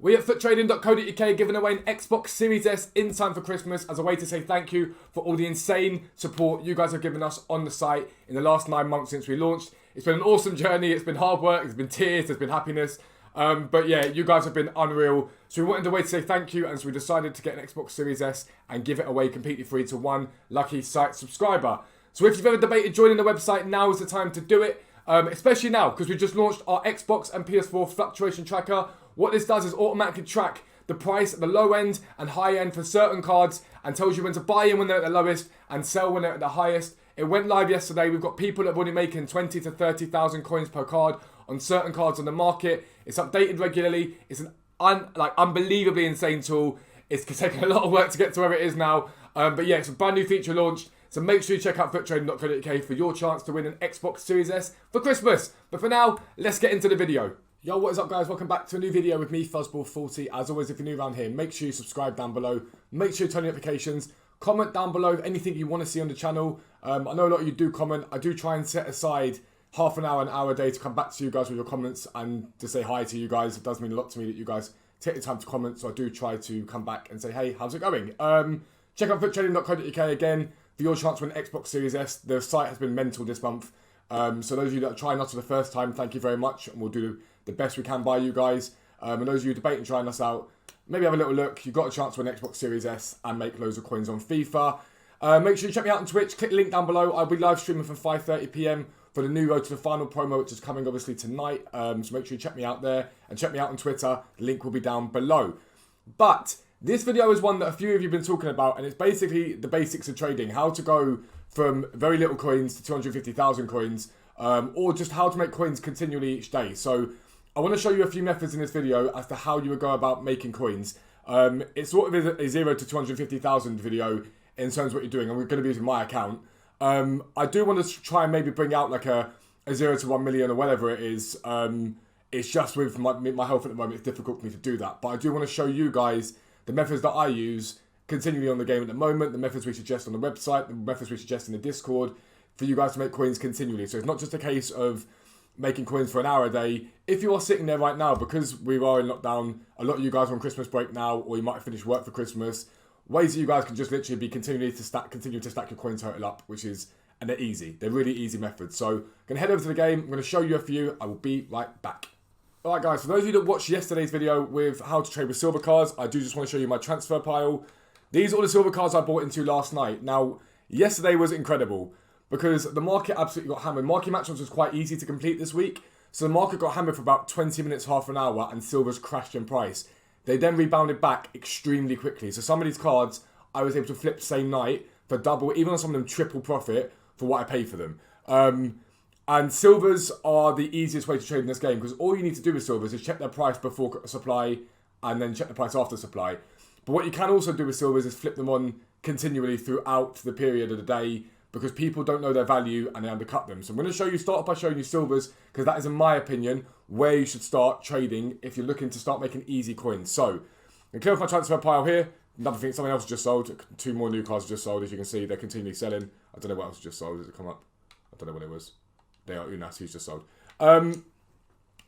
We at FootTrading.co.uk giving away an Xbox Series S in time for Christmas as a way to say thank you for all the insane support you guys have given us on the site in the last 9 months since we launched. It's been an awesome journey, it's been hard work, there's been tears, there's been happiness. But yeah, you guys have been unreal. So we wanted a way to say thank you, and so we decided to get an Xbox Series S and give it away completely free to one lucky site subscriber. So if you've ever debated joining the website, now is the time to do it. Especially now, because we just launched our Xbox and PS4 fluctuation tracker. What this does is automatically track the price at the low end and high end for certain cards and tells you when to buy in when they're at the lowest and sell when they're at the highest. It went live yesterday. We've got people that are already making 20 to 30,000 coins per card on certain cards on the market. It's updated regularly. It's an unbelievably insane tool. It's taken a lot of work to get to where it is now. But yeah, it's a brand new feature launched. So make sure you check out FootTrading.co.uk for your chance to win an Xbox Series S for Christmas. But for now, let's get into the video. Yo, what is up guys? Welcome back to a new video with me, Fuzzball40. As always, if you're new around here, make sure you subscribe down below. Make sure you turn on notifications. Comment down below anything you want to see on the channel. I know a lot of you do comment. I do try and set aside half an hour a day to come back to you guys with your comments and to say hi to you guys. It does mean a lot to me that you guys take the time to comment. So I do try to come back and say, hey, how's it going? Check out FootTrading.co.uk again for your chance to win an Xbox Series S. The site has been mental this month. So those of you that are trying us for the first time, thank you very much. And we'll do the best we can by you guys. And those of you debating trying us out, maybe have a little look. You've got a chance to win an Xbox Series S and make loads of coins on FIFA. Make sure you check me out on Twitch. Click the link down below. I'll be live streaming from 5:30 PM for the new Road to the Final promo, which is coming obviously tonight. So make sure you check me out there and check me out on Twitter. The link will be down below. But this video is one that a few of you have been talking about, and it's basically the basics of trading. How to go from very little coins to 250,000 coins, or just how to make coins continually each day. So I want to show you a few methods in this video as to how you would go about making coins. It's sort of a 0 to 250,000 video in terms of what you're doing, and we're going to be using my account. I do want to try and maybe bring out like a 0 to 1 million or whatever it is. It's just with my health at the moment, it's difficult for me to do that. But I do want to show you guys the methods that I use continually on the game at the moment, the methods we suggest on the website, the methods we suggest in the Discord for you guys to make coins continually. So it's not just a case of making coins for an hour a day. If you are sitting there right now, because we are in lockdown, a lot of you guys are on Christmas break now, or you might have finished work for Christmas, ways that you guys can just literally be continue to stack your coin total up, which is, and they're easy. They're really easy methods. So I'm going to head over to the game. I'm going to show you a few. I will be right back. Alright guys, for those of you that watched yesterday's video with how to trade with silver cards, I do just want to show you my transfer pile. These are all the silver cards I bought into last night. Now, yesterday was incredible because the market absolutely got hammered. Market matchups was quite easy to complete this week. So the market got hammered for about 20 minutes, half an hour, and silver's crashed in price. They then rebounded back extremely quickly. So some of these cards I was able to flip same night for double, even on some of them triple profit for what I paid for them. And silvers are the easiest way to trade in this game because all you need to do with silvers is check their price before supply and then check the price after supply. But what you can also do with silvers is flip them on continually throughout the period of the day because people don't know their value and they undercut them. So I'm going to start off by showing you silvers because that is, in my opinion, where you should start trading if you're looking to start making easy coins. So I'm going to clear off my transfer pile here. Another thing, something else just sold. 2 more new cards just sold. As you can see, they're continually selling. I don't know what else just sold. Does it come up? I don't know what it was. They are Unas, who's just sold. When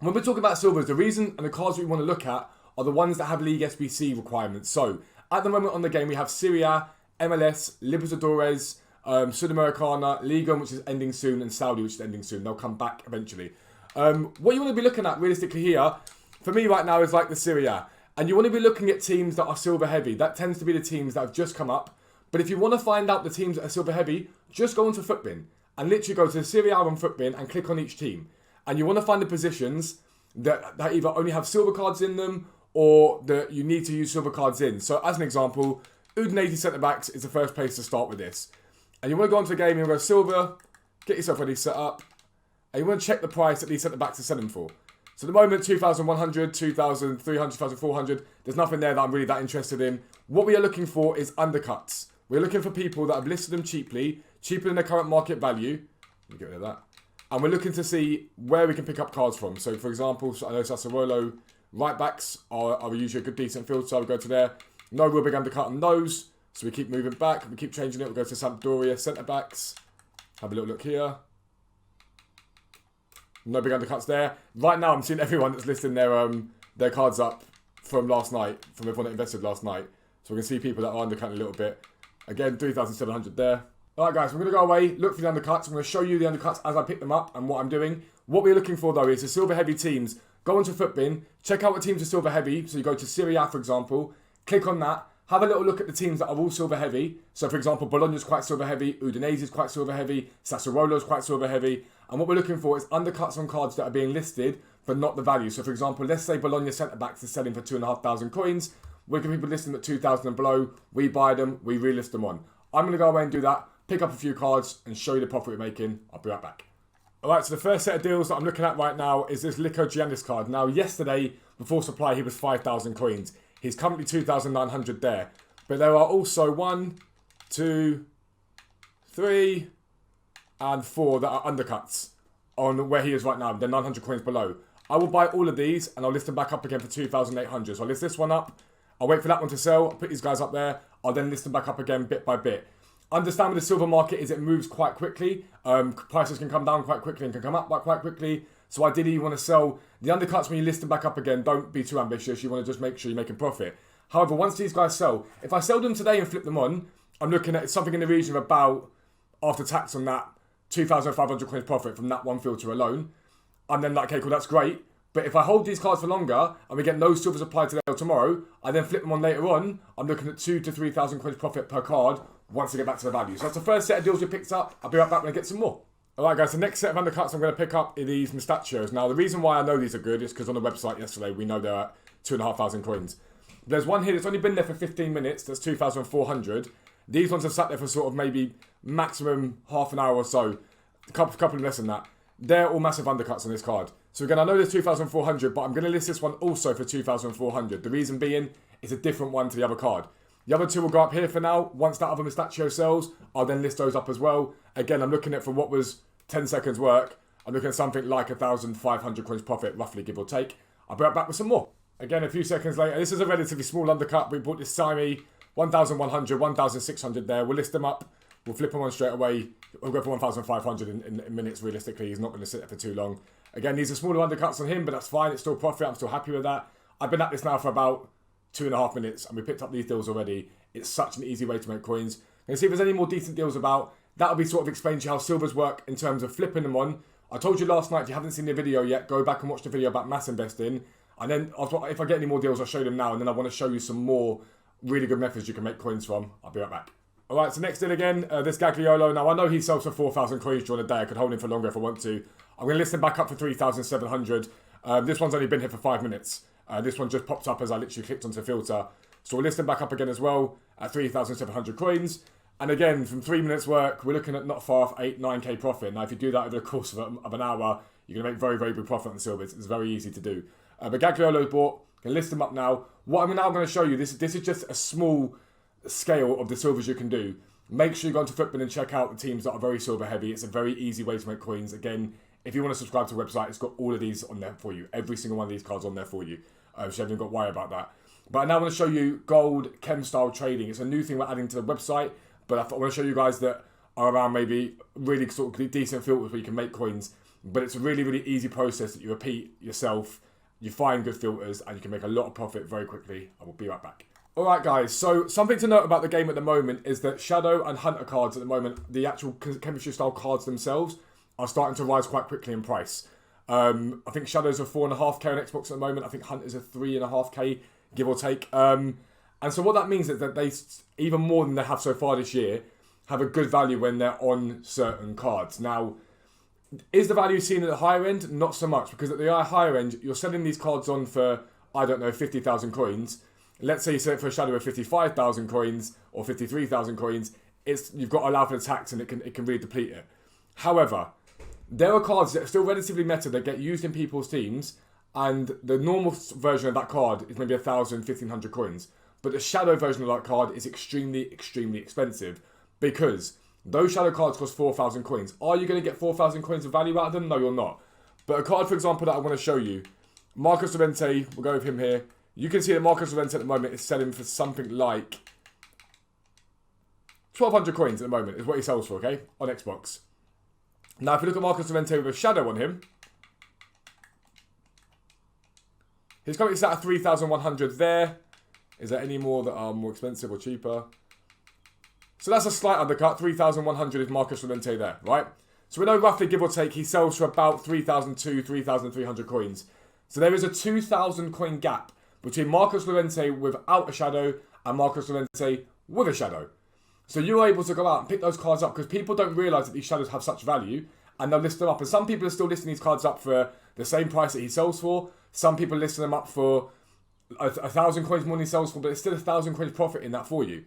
we're talking about silvers, the reason and the cards we want to look at are the ones that have League SBC requirements. So, at the moment on the game, we have Serie A, MLS, Libertadores, Sudamericana, Liga, which is ending soon, and Saudi, which is ending soon. They'll come back eventually. What you want to be looking at, realistically here, for me right now, is like the Serie A. And you want to be looking at teams that are silver heavy. That tends to be the teams that have just come up. But if you want to find out the teams that are silver heavy, just go into Futbin. And literally go to the Serie A on Futbin and click on each team. And you want to find the positions that either only have silver cards in them or that you need to use silver cards in. So as an example, Udinese centre-backs is the first place to start with this. And you want to go into the game and go silver, get yourself ready set up. And you want to check the price that these centre-backs are selling for. So at the moment, 2,100, 2,300, 2,400. There's nothing there that I'm really that interested in. What we are looking for is undercuts. We're looking for people that have listed them cheaply, cheaper than their current market value. Let me get rid of that. And we're looking to see where we can pick up cards from. So, for example, I know Sassuolo right backs are usually a good, decent field, so we'll go to there. No real big undercut on those. So we keep moving back. We keep changing it. We'll go to Sampdoria centre backs. Have a little look here. No big undercuts there. Right now, I'm seeing everyone that's listing their cards up from last night, from everyone that invested last night. So we can see people that are undercutting a little bit. Again, 3,700 there. All right, guys, we're going to go away, look for the undercuts. I'm going to show you the undercuts as I pick them up and what I'm doing. What we're looking for, though, is the silver heavy teams. Go onto Futbin, check out what teams are silver heavy. So you go to Serie A, for example, click on that. Have a little look at the teams that are all silver heavy. So, for example, Bologna's quite silver heavy, Udinese is quite silver heavy, Sassuolo's quite silver heavy. And what we're looking for is undercuts on cards that are being listed, but not the value. So, for example, let's say Bologna centre-backs are selling for 2,500 coins. We're going to be listing at 2,000 and below. We buy them, we relist them on. I'm going to go away and do that, pick up a few cards, and show you the profit we're making. I'll be right back. All right, so the first set of deals that I'm looking at right now is this Lico Giannis card. Now, yesterday, before supply, he was 5,000 coins. He's currently 2,900 there. But there are also 1, 2, 3, and 4 that are undercuts on where he is right now. They're 900 coins below. I will buy all of these, and I'll list them back up again for 2,800. So I'll list this one up. I'll wait for that one to sell. I'll put these guys up there. I'll then list them back up again bit by bit. Understand with the silver market is it moves quite quickly. Prices can come down quite quickly and can come up quite quickly. So ideally you want to sell the undercuts when you list them back up again. Don't be too ambitious. You want to just make sure you're making profit. However, once these guys sell, if I sell them today and flip them on, I'm looking at something in the region of about, after tax on that, 2,500 coins profit from that one filter alone. And then like, okay, cool, that's great. But if I hold these cards for longer and we get no silver supply today or tomorrow, I then flip them on later on, I'm looking at 2,000 to 3,000 coins profit per card once I get back to the value. So that's the first set of deals we picked up. I'll be right back when I get some more. Alright guys, the next set of undercuts I'm going to pick up are these Mustachios. Now the reason why I know these are good is because on the website yesterday we know they're at 2,500 coins. There's one here that's only been there for 15 minutes, that's 2,400. These ones have sat there for sort of maybe maximum half an hour or so. A couple less than that. They're all massive undercuts on this card. So again, I know there's 2,400, but I'm going to list this one also for 2,400. The reason being, it's a different one to the other card. The other two will go up here for now. Once that other Mustachio sells, I'll then list those up as well. Again, I'm looking at, for what was 10 seconds work, I'm looking at something like 1,500 coins profit, roughly, give or take. I'll be right back with some more. Again, a few seconds later, this is a relatively small undercut. We bought this Simi, 1,100, 1,600 there. We'll list them up. We'll flip them on straight away. We'll go for 1,500 in minutes, realistically. He's not going to sit there for too long. Again, these are smaller undercuts on him, but that's fine. It's still profit. I'm still happy with that. I've been at this now for about 2.5 minutes, and we picked up these deals already. It's such an easy way to make coins. And see if there's any more decent deals about. That'll be sort of explain to you how silvers work in terms of flipping them on. I told you last night, if you haven't seen the video yet, go back and watch the video about mass investing. And then if I get any more deals, I'll show them now. And then I want to show you some more really good methods you can make coins from. I'll be right back. All right, so next in again, this Gagliolo. Now, I know he sells for 4,000 coins during the day. I could hold him for longer if I want to. I'm going to list him back up for 3,700. This one's only been here for 5 minutes. This one just popped up as I literally clicked onto the filter. So we'll list him back up again as well at 3,700 coins. And again, from 3 minutes work, we're looking at not far off 9k profit. Now, if you do that over the course of an hour, you're going to make very, very big profit on the silver. It's very easy to do. But Gagliolo's bought. Can list them up now. What I'm now going to show you, this is just a small scale of the silvers you can do. Make sure you go onto Futbin and check out the teams that are very silver heavy. It's a very easy way to make coins. Again, if you want to subscribe to the website, it's got all of these on there for you. Every single one of these cards on there for you. So you haven't got to worry about that. But I now want to show you gold chem style trading. It's a new thing we're adding to the website. But I want to show you guys that are around maybe really sort of decent filters where you can make coins. But it's a really, really easy process that you repeat yourself. You find good filters and you can make a lot of profit very quickly. I will be right back. Alright guys, so something to note about the game at the moment is that Shadow and Hunter cards at the moment, the actual chemistry style cards themselves, are starting to rise quite quickly in price. I think Shadow's are 4.5k on Xbox at the moment. I think Hunter's are 3.5k, give or take. And so what that means is that they, even more than they have so far this year, have a good value when they're on certain cards. Now, is the value seen at the higher end? Not so much, because at the higher end, you're selling these cards on for, I don't know, 50,000 coins. Let's say you sell it for a Shadow of 55,000 coins or 53,000 coins. You've got to allow for the tax and it can really deplete it. However, there are cards that are still relatively meta that get used in people's teams, and the normal version of that card is maybe 1,000, 1,500 coins. But the Shadow version of that card is extremely, extremely expensive because those Shadow cards cost 4,000 coins. Are you going to get 4,000 coins of value out of them? No, you're not. But a card, for example, that I want to show you, Marcos Llorente, we'll go with him here. You can see that Marcos Llorente at the moment is selling for something like 1,200 coins at the moment is what he sells for, okay, on Xbox. Now, if you look at Marcos Llorente with a Shadow on him, He's currently sat at 3,100 there. Is there any more that are more expensive or cheaper? So that's a slight undercut. 3,100 is Marcus Llorente there, right? So we know roughly, give or take, he sells for about 3,200, 3,300 coins. So there is a 2,000 coin gap between Marcus Llorente without a shadow and Marcus Llorente with a shadow. So you're able to go out and pick those cards up because people don't realise that these shadows have such value and they'll list them up. And some people are still listing these cards up for the same price that he sells for. Some people listing them up for 1,000 coins more than he sells for, but it's still 1,000 coins profit in that for you.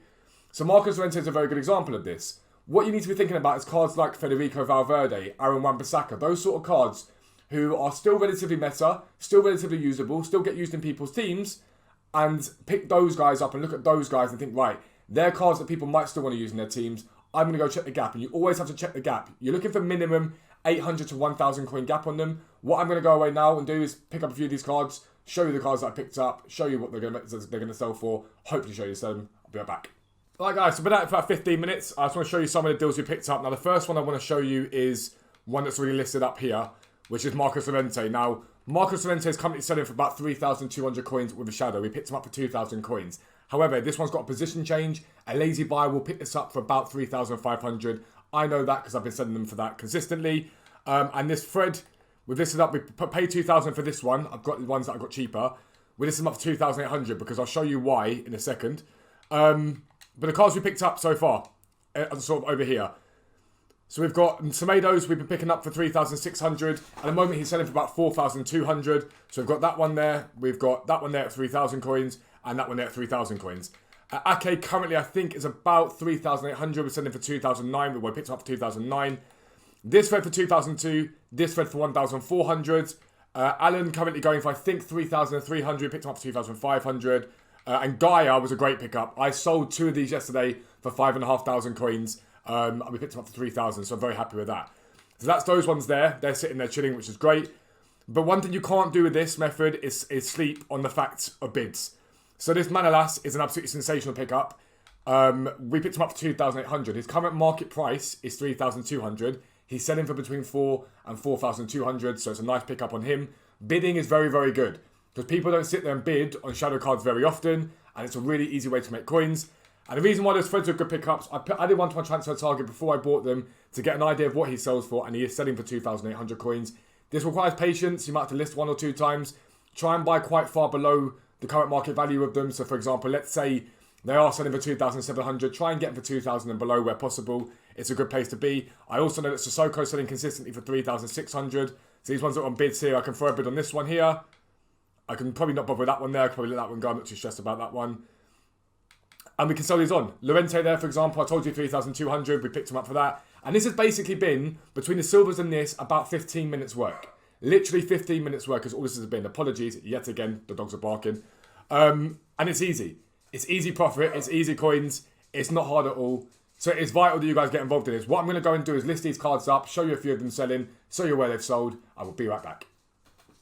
So Marcus Llorente is a very good example of this. What you need to be thinking about is cards like Federico Valverde, Aaron Wan-Bissaka, those sort of cards who are still relatively meta, still relatively usable, still get used in people's teams, and pick those guys up and look at those guys and think, right, they're cards that people might still want to use in their teams. I'm going to go check the gap, and you always have to check the gap. You're looking for minimum 800 to 1,000 coin gap on them. What I'm going to go away now and do is pick up a few of these cards, show you the cards that I picked up, show you what they're going to sell for, hopefully show you them. I'll be right back. Alright guys, so we've been at it for about 15 minutes. I just want to show you some of the deals we picked up. Now the first one I want to show you is one that's already listed up here, which is Marcus Llorente. Now, Marcus Llorente is currently selling for about 3,200 coins with a shadow. We picked him up for 2,000 coins. However, this one's got a position change. A lazy buyer will pick this up for about 3,500. I know that because I've been selling them for that consistently. And this thread, we've listed up, we paid 2,000 for this one. I've got the ones that I got cheaper. We listed them up for 2,800 because I'll show you why in a second. But the cards we picked up so far, sort of over here. So we've got Semedo's we've been picking up for 3,600. At the moment, he's selling for about 4,200. So we've got that one there. We've got that one there at 3,000 coins. And that one there at 3,000 coins. Ake currently, I think, is about 3,800. We're selling for 2,009. We picked him up for 2,009. This thread for 2,002. This thread for 1,400. Alan currently going for, I think, 3,300. Picked him up for 2,500. And Gaia was a great pickup. I sold 2 of these yesterday for 5,500 coins. And we picked them up for 3,000, so I'm very happy with that. So that's those ones there. They're sitting there chilling, which is great. But one thing you can't do with this method is sleep on the fact of bids. So this Manolas is an absolutely sensational pickup. We picked him up for 2,800. His current market price is 3,200. He's selling for between 4 and 4,200, so it's a nice pickup on him. Bidding is very, very good. Because people don't sit there and bid on shadow cards very often, and it's a really easy way to make coins. And the reason why those threads are good pickups, I did one to my transfer target before I bought them to get an idea of what he sells for, and he is selling for 2,800 coins. This requires patience. You might have to list 1 or 2 times. Try and buy quite far below the current market value of them. So, for example, let's say they are selling for 2,700. Try and get them for 2,000 and below where possible. It's a good place to be. I also know that Sissoko is selling consistently for 3,600. So these ones that are on bids here, I can throw a bid on this one here. I can probably not bother with that one there. I can probably let that one go. I'm not too stressed about that one. And we can sell these on. Llorente there, for example, I told you 3,200. We picked him up for that. And this has basically been, between the silvers and this, about 15 minutes work. Literally 15 minutes work is all this has been. Apologies, yet again, the dogs are barking. And it's easy. It's easy profit. It's easy coins. It's not hard at all. So it's vital that you guys get involved in this. What I'm going to go and do is list these cards up, show you a few of them selling, show you where they've sold. I will be right back.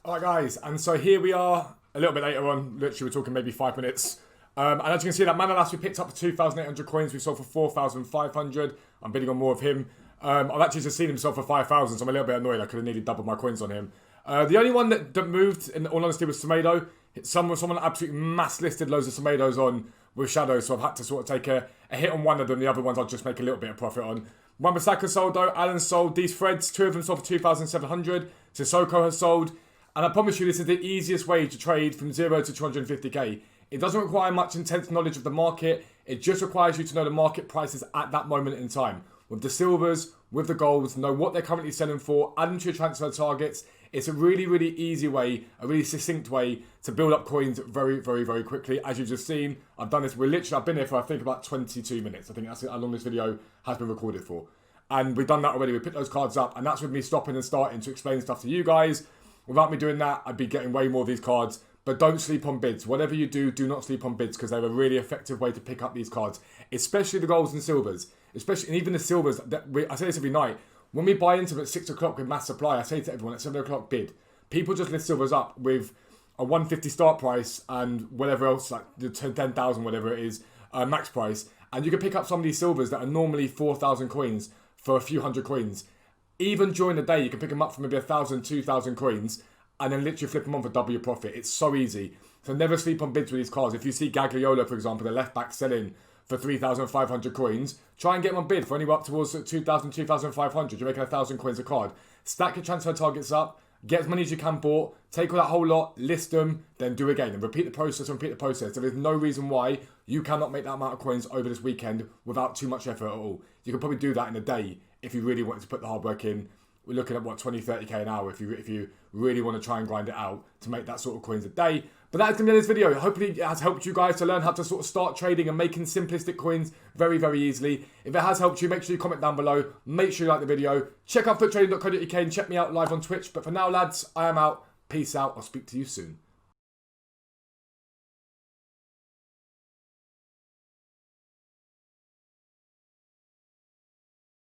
Alright guys, and so here we are, a little bit later on, literally we're talking maybe 5 minutes. And as you can see, that Manolas we picked up for 2,800 coins, we sold for 4,500. I'm bidding on more of him. I've actually just seen him sell for 5,000, so I'm a little bit annoyed. I could have nearly doubled my coins on him. The only one that moved, in all honesty, was Semedo. Someone absolutely mass listed loads of Semedos on with shadows, so I've had to sort of take a hit on one of them. The other ones I'll just make a little bit of profit on. Wan-Bissaka sold though, Alan sold. These threads, 2 of them sold for 2,700. Sissoko has sold. And I promise you, this is the easiest way to trade from 0 to 250k. It doesn't require much intense knowledge of the market. It just requires you to know the market prices at that moment in time. With the silvers, with the golds, know what they're currently selling for, add them to your transfer targets. It's a really, really easy way, a really succinct way to build up coins very, very, very quickly. As you've just seen, I've done this. I've been here for, I think, about 22 minutes. I think that's how long this video has been recorded for. And we've done that already. We picked those cards up, and that's with me stopping and starting to explain stuff to you guys. Without me doing that, I'd be getting way more of these cards. But don't sleep on bids. Whatever you do, do not sleep on bids because they're a really effective way to pick up these cards. Especially the golds and silvers. And even the silvers. I say this every night. When we buy into them at 6 o'clock with mass supply, I say to everyone at 7 o'clock bid. People just list silvers up with a 150 start price and whatever else, like the 10,000, whatever it is, max price. And you can pick up some of these silvers that are normally 4,000 coins for a few hundred coins. Even during the day, you can pick them up for maybe 1,000, 2,000 coins. and then literally flip them on for double your profit. It's so easy. So never sleep on bids with these cards. If you see Gagliola, for example, the left back selling for 3,500 coins, try and get them on bid for anywhere up towards 2,000, 2,500. You're making 1,000 coins a card. Stack your transfer targets up, get as many as you can bought, take all that whole lot, list them, then do again. And repeat the process and repeat the process. There is no reason why you cannot make that amount of coins over this weekend without too much effort at all. You can probably do that in a day if you really wanted to put the hard work in. We're looking at, what, 20, 30k an hour if you really want to try and grind it out to make that sort of coins a day. But that's going to be this video. Hopefully it has helped you guys to learn how to sort of start trading and making simplistic coins very, very easily. If it has helped you, make sure you comment down below. Make sure you like the video. Check out footrading.co.uk and check me out live on Twitch. But for now, lads, I am out. Peace out. I'll speak to you soon.